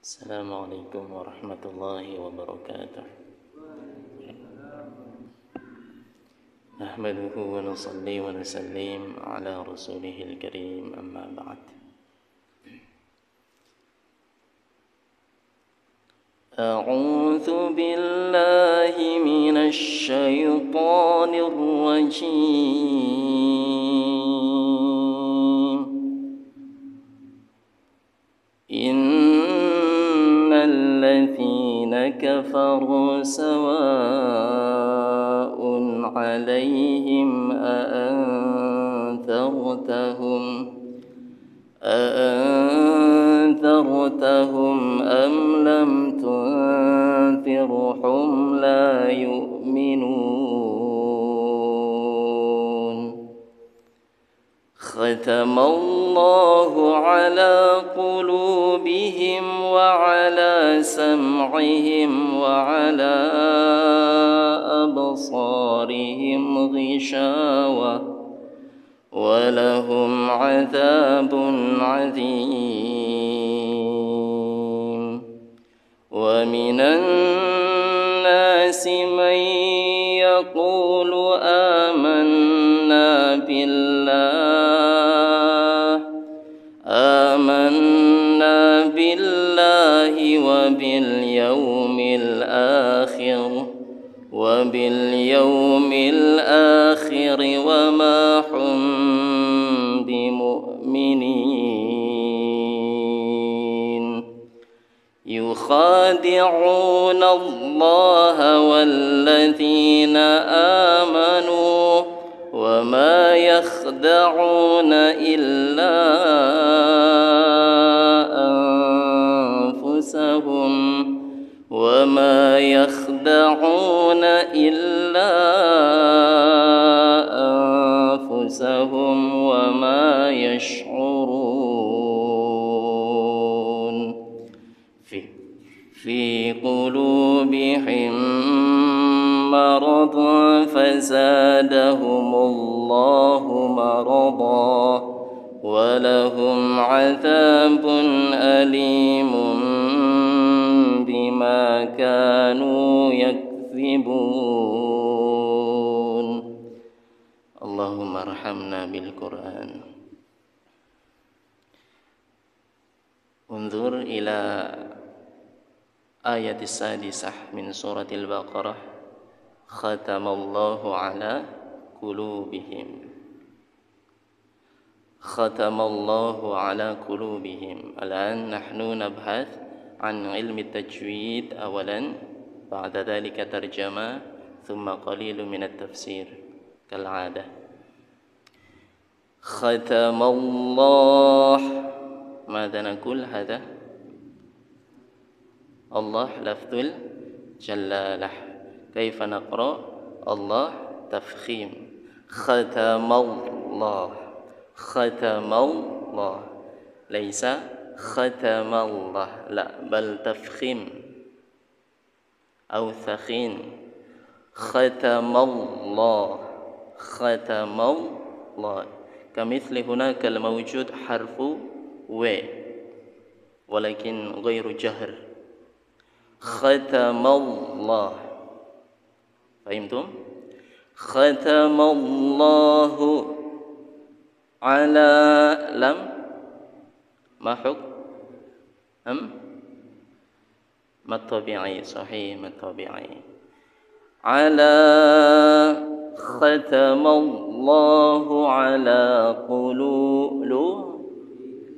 السلام عليكم ورحمة الله وبركاته. نحمده ونصلي ونسلم على رسوله الكريم، أما بعد. أعوذ بالله من الشيطان الرجيم. إن الذين كفروا سواء عليهم أأنذرتهم أم لم تنذرهم لا يؤمنون. ختم الله على قلوبهم وعلى سمعهم وعلى أبصارهم غشاوة ولهم عذاب عظيم. ومن الناس من يقول آمنا بالله وباليوم الآخر وما هم بمؤمنين. يخادعون الله والذين آمنوا وما يخدعون إلا أنفسهم وما يشعرون. في قلوبهم مرض فزادهم الله مرضا ولهم عذاب أليم بما كانوا يكذبون. اللهم ارحمنا بالقرآن. انظر إلى آية السادسة من سورة البقرة. ختم الله على قلوبهم. ختم الله على قلوبهم. الآن نحن نبحث عن علم التجويد أولا، بعد ذلك ترجمة، ثم قليل من التفسير كالعادة. ختم الله، ماذا نقول هذا؟ الله لفظ الجلالة. كيف نقرأ؟ الله تفخيم. ختم الله، ختم الله، ليس ختم الله، لا، بل تفخيم أو ثخين. ختم الله، ختم الله. كمثل هناك الموجود حرف و ولكن غير جهر. ختم الله، فهمتم؟ ختم الله على لم، ما حكم؟ ما الطبيعي؟ صحيح، ما الطبيعي؟ على. ختم الله على قلوب،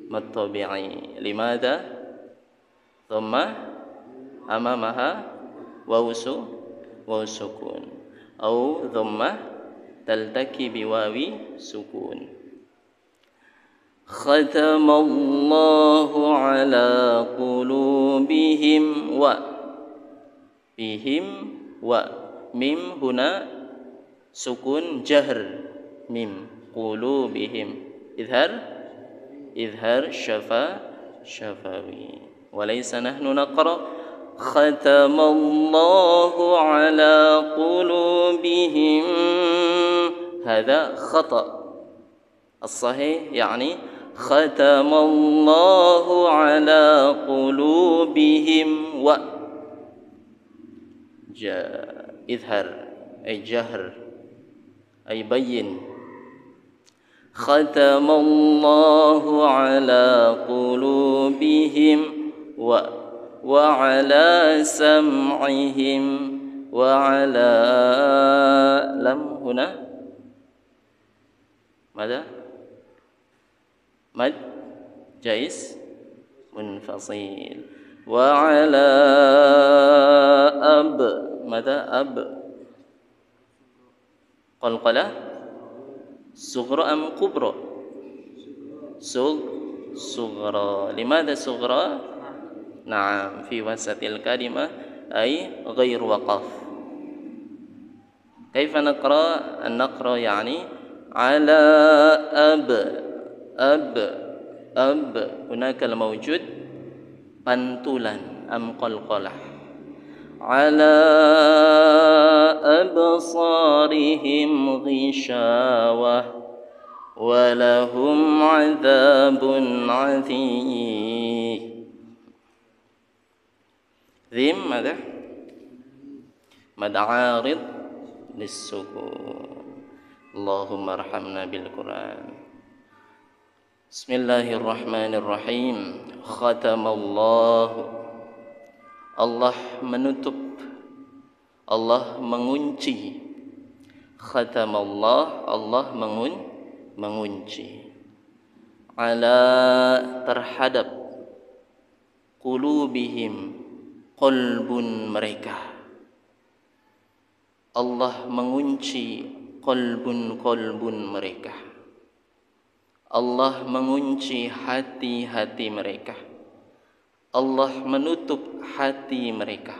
ما الطبيعي؟ لماذا؟ ثم أمامها واو سكون، أو ثم تلتقي بواو سكون. ختم الله على قلوبهم بهم ميم هنا سكون جهر، ميم قلوبهم إظهار شفوي، وليس نحن نقرأ ختم الله على قلوبهم، هذا خطأ. الصحيح يعني khatamallahu ala qulubihim wa idhar ay jahr ay bayyin khatamallahu ala qulubihim wa ala sam'ihim wa ala lam huna ماذا مد جائز منفصل وعلى أب ماذا أب قلقلة صغرى أم كبرى صغرى لماذا صغرى نعم في وسط الكلمة أي غير وقف كيف نقرأ النقرأ يعني على أب هناك الموجود pantulan am qalqalah ala absarihim ghishawah walahum adzabun adzim ذم ماذا مد عارض للسكون اللهم ارحمنا بالقرآن بسم الله الرحمن الرحيم ختم الله Allah menutup Allah mengunci khatamallah Allah mengunci ala terhadap qulubihim qalbun mereka Allah mengunci qalbun mereka Allah mengunci hati-hati mereka Allah menutup hati mereka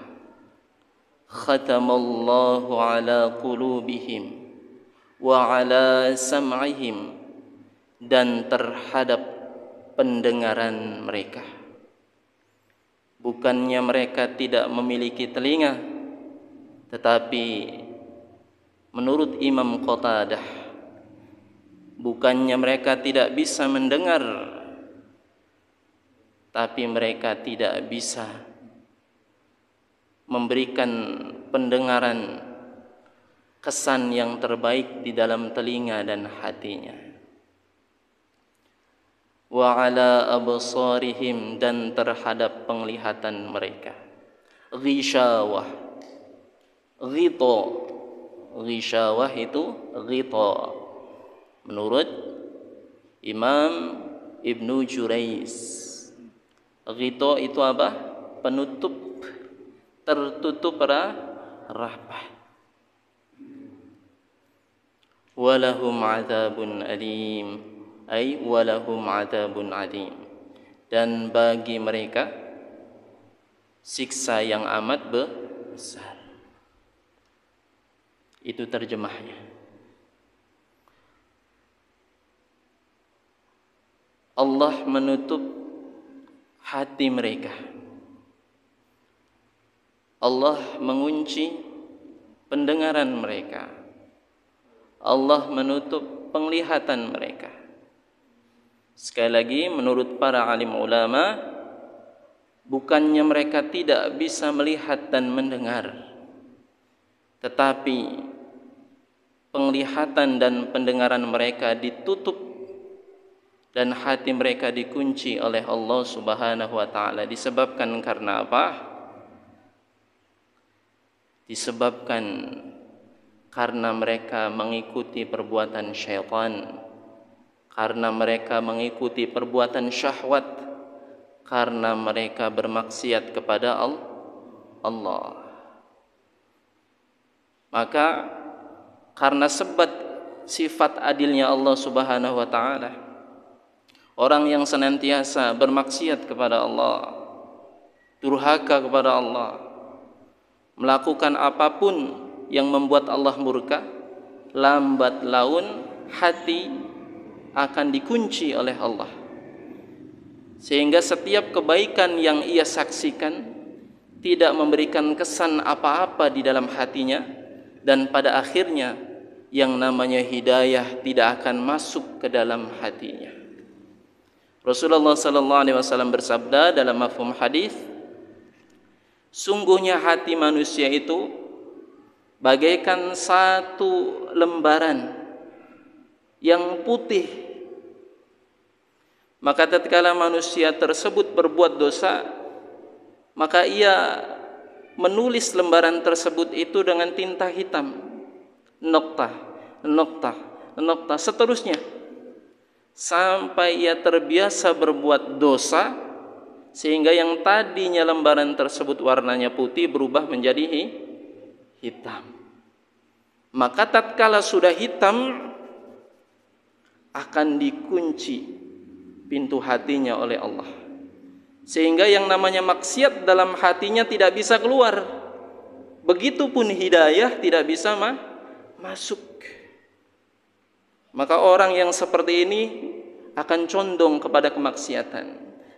khatamallahu ala qulubihim wa ala sam'ihim dan terhadap pendengaran mereka bukannya mereka tidak memiliki telinga tetapi menurut Imam Qatadah bukannya mereka tidak bisa mendengar tapi mereka tidak bisa memberikan pendengaran kesan yang terbaik di dalam telinga dan hatinya wa ala absarihim dan terhadap penglihatan mereka ghishawah ghishawah itu ghita menurut Imam Ibnu Jurais ghita itu apa penutup tertutup rapat walahum adzabun alim ay walahum adzabun adim dan bagi mereka siksa yang amat besar itu terjemahnya Allah menutup hati mereka Allah mengunci pendengaran mereka Allah menutup penglihatan mereka sekali lagi menurut para alim ulama bukannya mereka tidak bisa melihat dan mendengar tetapi penglihatan dan pendengaran mereka ditutup dan hati mereka dikunci oleh Allah Subhanahu wa taala disebabkan karena apa? Disebabkan karena mereka mengikuti perbuatan syaitan, karena mereka mengikuti perbuatan syahwat, karena mereka bermaksiat kepada Allah. Maka karena sebab sifat adilnya Allah Subhanahu wa taala, orang yang senantiasa bermaksiat kepada Allah, durhaka kepada Allah, melakukan apapun yang membuat Allah murka, lambat laun hati akan dikunci oleh Allah. Sehingga setiap kebaikan yang ia saksikan tidak memberikan kesan apa-apa di dalam hatinya, dan pada akhirnya yang namanya hidayah tidak akan masuk ke dalam hatinya. Rasulullah sallallahu alaihi wasallam bersabda dalam mafhum hadis, sungguhnya hati manusia itu bagaikan satu lembaran yang putih. Maka tatkala manusia tersebut berbuat dosa, maka ia menulis lembaran tersebut itu dengan tinta hitam, noktah, noktah, noktah, seterusnya, sampai ia terbiasa berbuat dosa, sehingga yang tadinya lembaran tersebut warnanya putih berubah menjadi hitam. Maka tatkala sudah hitam, akan dikunci pintu hatinya oleh Allah, sehingga yang namanya maksiat dalam hatinya tidak bisa keluar. Begitupun hidayah tidak bisa masuk. Maka orang yang seperti ini akan condong kepada kemaksiatan.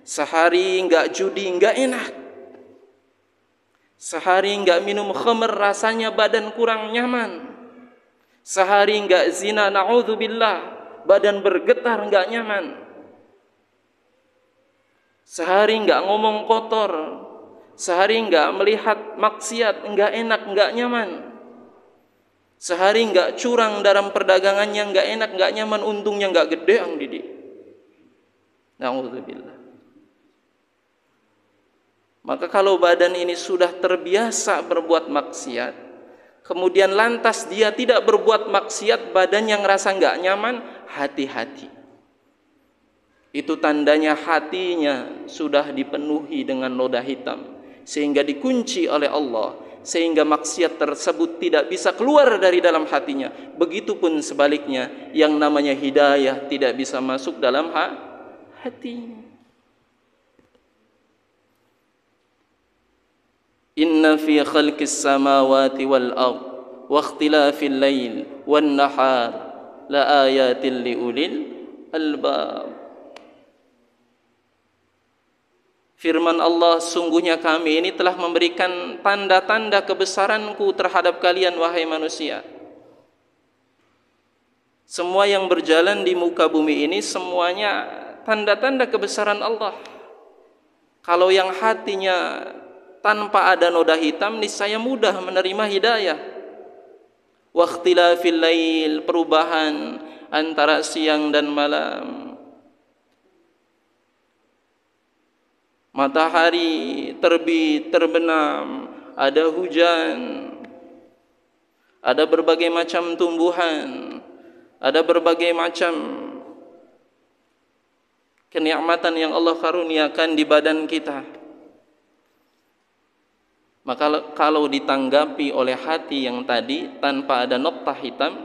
Sehari enggak judi, enggak enak. Sehari enggak minum khamr, rasanya badan kurang nyaman. Sehari enggak zina, na'udzubillah, badan bergetar, enggak nyaman. Sehari enggak ngomong kotor, sehari enggak melihat maksiat, enggak enak, enggak nyaman. Sehari enggak curang dalam perdagangannya, enggak enak, enggak nyaman, untungnya enggak gede ang Didi. Na'udzubillah. Maka kalau badan ini sudah terbiasa berbuat maksiat, kemudian lantas dia tidak berbuat maksiat, badan yang rasa enggak nyaman, hati-hati. Itu tandanya hatinya sudah dipenuhi dengan noda hitam, sehingga dikunci oleh Allah, sehingga maksiat tersebut tidak bisa keluar dari dalam hatinya. Begitupun sebaliknya, yang namanya hidayah tidak bisa masuk dalam hati. Inna fi khalqis samawati wal ard wa ikhtilafil lail wan nahar la ayatin liulil albab. Firman Allah, sungguhnya kami ini telah memberikan tanda-tanda kebesaranku terhadap kalian wahai manusia. Semua yang berjalan di muka bumi ini semuanya tanda-tanda kebesaran Allah. Kalau yang hatinya tanpa ada noda hitam, niscaya mudah menerima hidayah. Wa ikhtilafil lail, perubahan antara siang dan malam. Matahari terbit, terbenam, ada hujan, ada berbagai macam tumbuhan, ada berbagai macam kenikmatan yang Allah karuniakan di badan kita. Maka kalau ditanggapi oleh hati yang tadi tanpa ada noktah hitam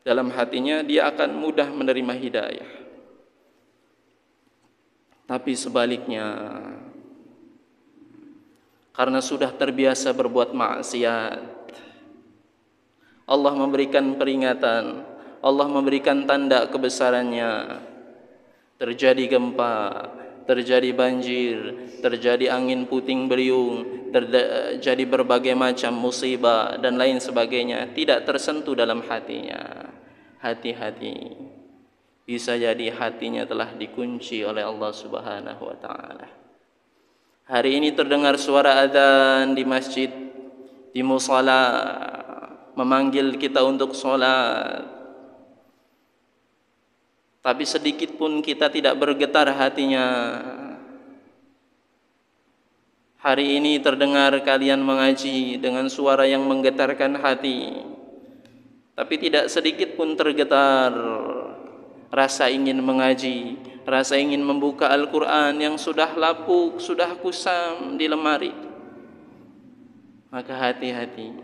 dalam hatinya, dia akan mudah menerima hidayah. Tapi sebaliknya, karena sudah terbiasa berbuat maksiat, Allah memberikan peringatan, Allah memberikan tanda kebesarannya. Terjadi gempa, terjadi banjir, terjadi angin puting beliung, terjadi berbagai macam musibah dan lain sebagainya, tidak tersentuh dalam hatinya. Hati-hati, bisa jadi hatinya telah dikunci oleh Allah Subhanahu wa ta'ala. Hari ini terdengar suara adzan di masjid, di musala, memanggil kita untuk sholat, tapi sedikit pun kita tidak bergetar hatinya. Hari ini terdengar kalian mengaji dengan suara yang menggetarkan hati, tapi tidak sedikit pun tergetar rasa ingin mengaji, rasa ingin membuka Al-Quran yang sudah lapuk, sudah kusam di lemari. Maka hati-hati,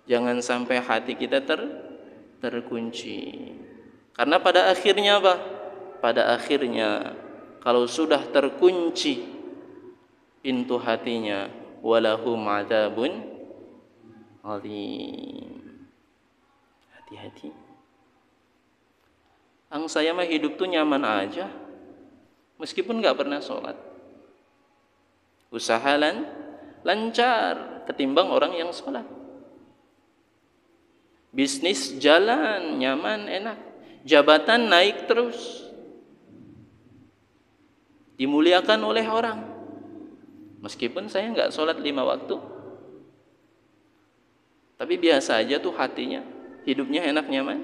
jangan sampai hati kita terkunci. Karena pada akhirnya apa? Pada akhirnya kalau sudah terkunci pintu hatinya, walahum adzabun adzim. Hati-hati. Saya mah hidup tuh nyaman aja, meskipun nggak pernah sholat. Usaha lancar ketimbang orang yang sholat. Bisnis jalan nyaman, enak. Jabatan naik terus. dimuliakan oleh orang. Meskipun saya nggak sholat 5 waktu, tapi biasa aja tuh hatinya, hidupnya enak nyaman.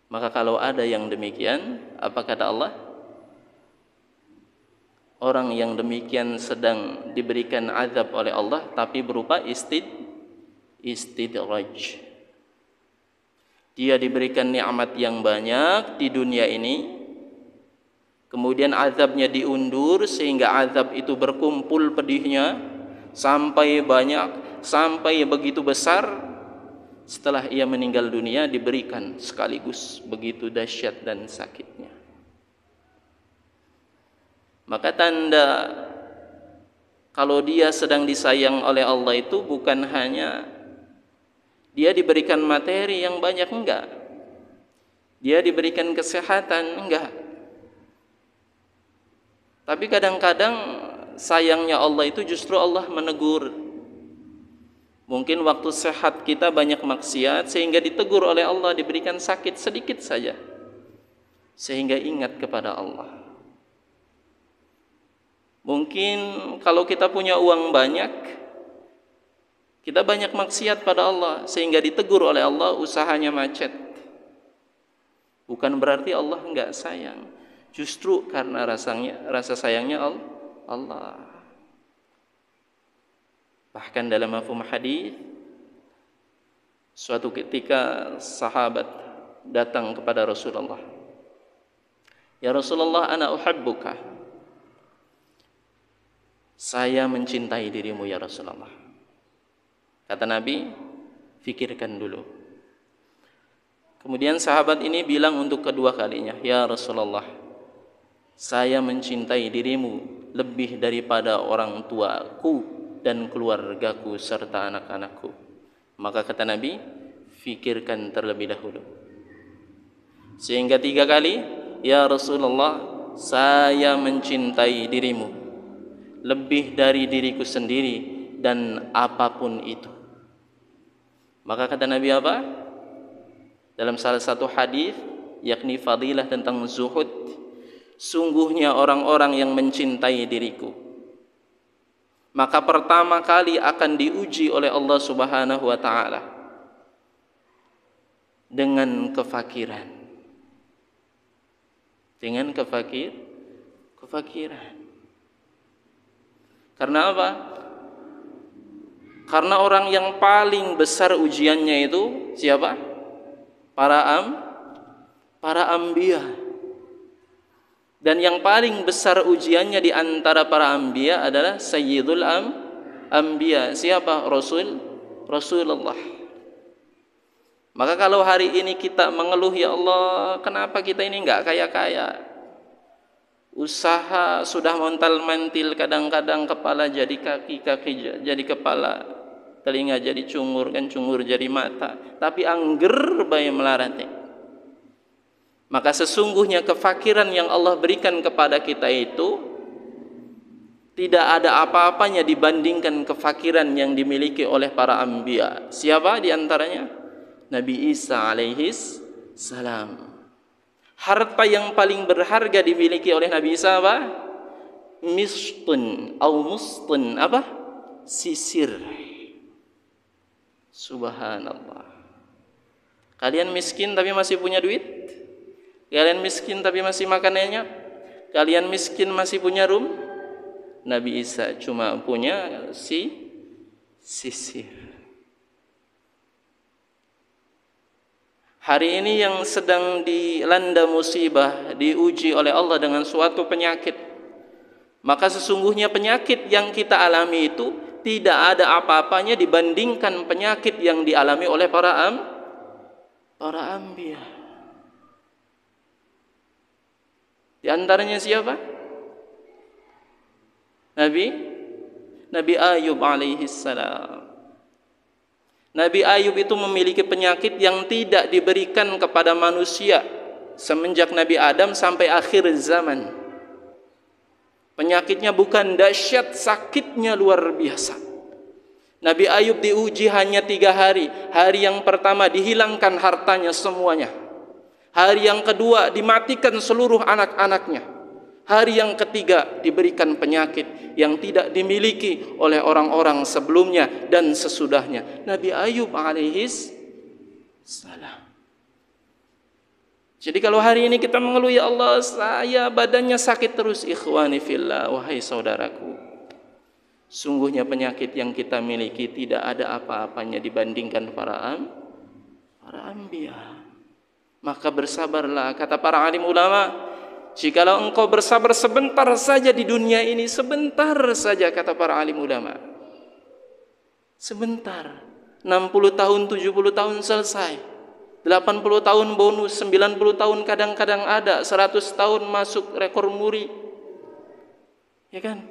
Maka kalau ada yang demikian, apa kata Allah? Orang yang demikian sedang diberikan azab oleh Allah, tapi berupa istidraj. Dia diberikan nikmat yang banyak di dunia ini, kemudian azabnya diundur sehingga azab itu berkumpul pedihnya sampai banyak, sampai begitu besar. Setelah ia meninggal dunia diberikan sekaligus begitu dahsyat dan sakitnya. Maka tanda kalau dia sedang disayang oleh Allah itu bukan hanya dia diberikan materi yang banyak, enggak. Dia diberikan kesehatan, enggak. Tapi kadang-kadang sayangnya Allah itu justru Allah menegur. Mungkin waktu sehat kita banyak maksiat sehingga ditegur oleh Allah, diberikan sakit sedikit saja sehingga ingat kepada Allah. Mungkin kalau kita punya uang banyak, kita banyak maksiat pada Allah sehingga ditegur oleh Allah, usahanya macet. Bukan berarti Allah enggak sayang, justru karena rasa sayangnya Allah. Bahkan dalam mafhum hadis, suatu ketika sahabat datang kepada Rasulullah, "Ya Rasulullah, ana uhibbuka." Saya mencintai dirimu ya Rasulullah. Kata Nabi, fikirkan dulu. Kemudian sahabat ini bilang untuk kedua kalinya, "Ya Rasulullah, saya mencintai dirimu lebih daripada orang tuaku dan keluargaku serta anak-anakku." Maka kata Nabi, fikirkan terlebih dahulu. Sehingga 3 kali, "Ya Rasulullah, saya mencintai dirimu lebih dari diriku sendiri dan apapun itu." Maka kata Nabi apa? Dalam salah satu hadis, yakni fadilah tentang zuhud, sungguhnya orang-orang yang mencintai diriku, maka pertama kali akan diuji oleh Allah Subhanahu wa taala dengan kefakiran. Dengan kefakiran. Karena apa? Karena orang yang paling besar ujiannya itu siapa? Para anbiya. Dan yang paling besar ujiannya di antara para anbiya adalah sayyidul anbiya. Siapa? Rasulullah. Maka kalau hari ini kita mengeluh, "Ya Allah, kenapa kita ini enggak kaya-kaya? Usaha sudah montal-mantil, kadang-kadang kepala jadi kaki, kaki jadi kepala, telinga jadi cungur, kan cungur jadi mata, tapi angger bae melarate." Maka sesungguhnya kefakiran yang Allah berikan kepada kita itu tidak ada apa-apanya dibandingkan kefakiran yang dimiliki oleh para anbiya. Siapa di antaranya? Nabi Isa alaihis salam. Harta yang paling berharga dimiliki oleh Nabi Isa apa? Mistun atau mustun, apa? Sisir. Subhanallah. Kalian miskin tapi masih punya duit? Kalian miskin tapi masih makan enak? Kalian miskin masih punya room? Nabi Isa cuma punya sisir. Hari ini yang sedang dilanda musibah, diuji oleh Allah dengan suatu penyakit, maka sesungguhnya penyakit yang kita alami itu tidak ada apa-apanya dibandingkan penyakit yang dialami oleh para anbiya. Di antaranya siapa? Nabi Ayub alaihi salam. Nabi Ayub itu memiliki penyakit yang tidak diberikan kepada manusia semenjak Nabi Adam sampai akhir zaman. Penyakitnya bukan dahsyat, sakitnya luar biasa. Nabi Ayub diuji hanya 3 hari. Hari yang pertama dihilangkan hartanya semuanya. Hari yang kedua dimatikan seluruh anak-anaknya. Hari yang ketiga diberikan penyakit yang tidak dimiliki oleh orang-orang sebelumnya dan sesudahnya. Nabi Ayub alaihis salam. Jadi kalau hari ini kita mengeluh, ya Allah saya badannya sakit terus, ikhwani fillah, wahai saudaraku, sungguhnya penyakit yang kita miliki tidak ada apa-apanya dibandingkan para anbiya. Maka bersabarlah, kata para alim ulama, jikalau engkau bersabar sebentar saja di dunia ini, sebentar saja, kata para alim ulama, sebentar, 60 tahun, 70 tahun selesai, 80 tahun bonus, 90 tahun kadang-kadang ada, 100 tahun masuk rekor muri, ya kan?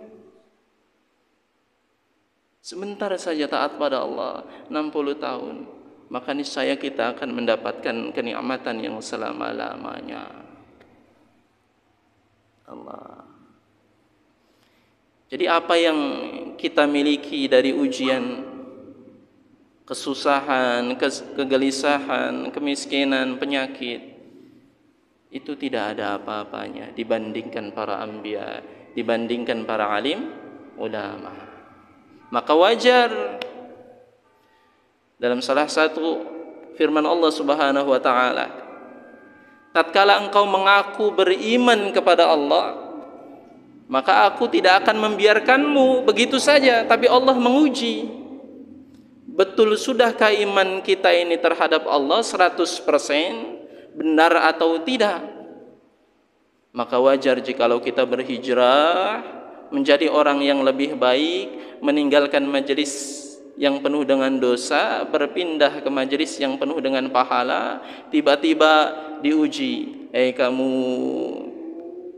Sebentar saja taat pada Allah, 60 tahun, maka niscaya kita akan mendapatkan kenikmatan yang selama-lamanya. Allah. Jadi apa yang kita miliki dari ujian, kesusahan, kegelisahan, kemiskinan, penyakit, itu tidak ada apa-apanya dibandingkan para anbiya, dibandingkan para alim ulama. Maka wajar dalam salah satu firman Allah Subhanahu wa taala, tatkala engkau mengaku beriman kepada Allah, maka aku tidak akan membiarkanmu begitu saja, tapi Allah menguji. Betul sudahkah iman kita ini terhadap Allah 100% benar atau tidak? Maka wajar jikalau kita berhijrah menjadi orang yang lebih baik, meninggalkan majelis yang penuh dengan dosa, berpindah ke majelis yang penuh dengan pahala. Tiba-tiba diuji, kamu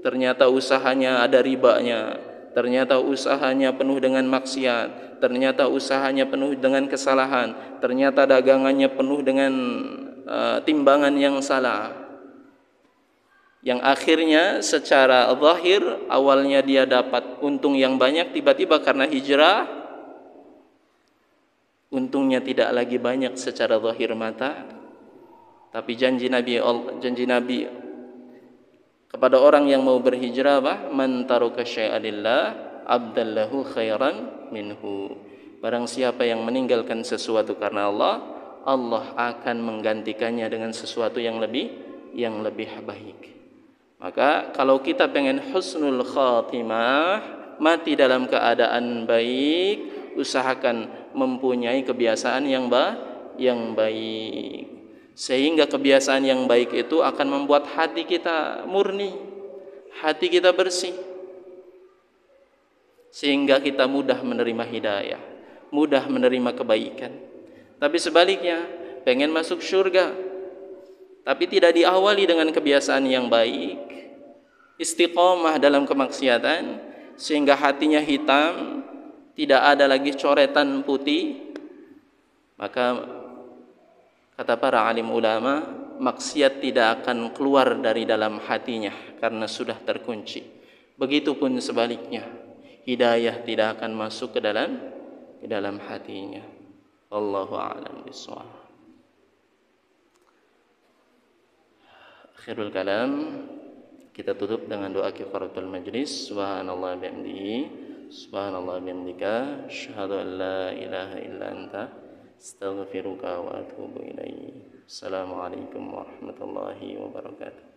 ternyata usahanya ada ribanya, ternyata usahanya penuh dengan maksiat, ternyata usahanya penuh dengan kesalahan, ternyata dagangannya penuh dengan timbangan yang salah, yang akhirnya secara zahir awalnya dia dapat untung yang banyak, tiba-tiba karena hijrah untungnya tidak lagi banyak secara zahir mata. Tapi janji Nabi kepada orang yang mau berhijrah, man taraka syai'an lillah abdallahu khairan minhu. Barang siapa yang meninggalkan sesuatu karena Allah, Allah akan menggantikannya dengan sesuatu yang lebih baik. Maka kalau kita pengen husnul khatimah, mati dalam keadaan baik, usahakan mempunyai kebiasaan yang baik, sehingga kebiasaan yang baik itu akan membuat hati kita murni, hati kita bersih, sehingga kita mudah menerima hidayah, mudah menerima kebaikan. Tapi sebaliknya, pengen masuk surga tapi tidak diawali dengan kebiasaan yang baik, istiqomah dalam kemaksiatan, sehingga hatinya hitam, tidak ada lagi coretan putih, maka kata para alim ulama, maksiat tidak akan keluar dari dalam hatinya karena sudah terkunci. Begitupun sebaliknya, hidayah tidak akan masuk ke dalam hatinya. Wallahu a'lam bishawab. Akhirul kalam, kita tutup dengan doa kifaratul majlis. Subhanallah bihamdihi, subhanallah bihamdika, asyhadu an la ilaha illa anta, astaghfiruka wa atubu ilaik. Assalamualaikum warahmatullahi wabarakatuh.